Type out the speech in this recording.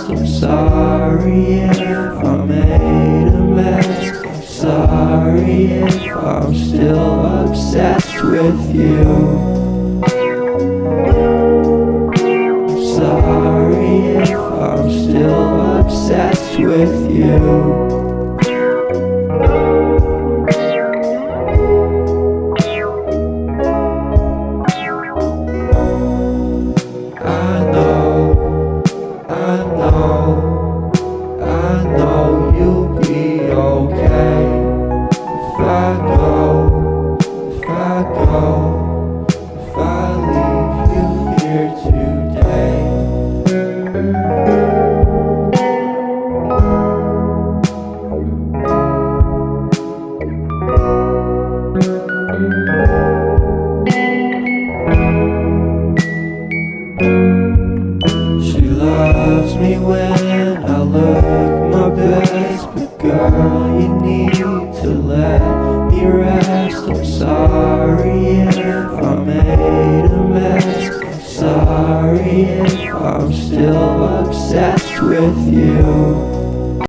rest. I'm sorry if I made a mess. I'm sorry if I'm still obsessed with you. I'm sorry if I'm still obsessed with you. I'm still obsessed with you.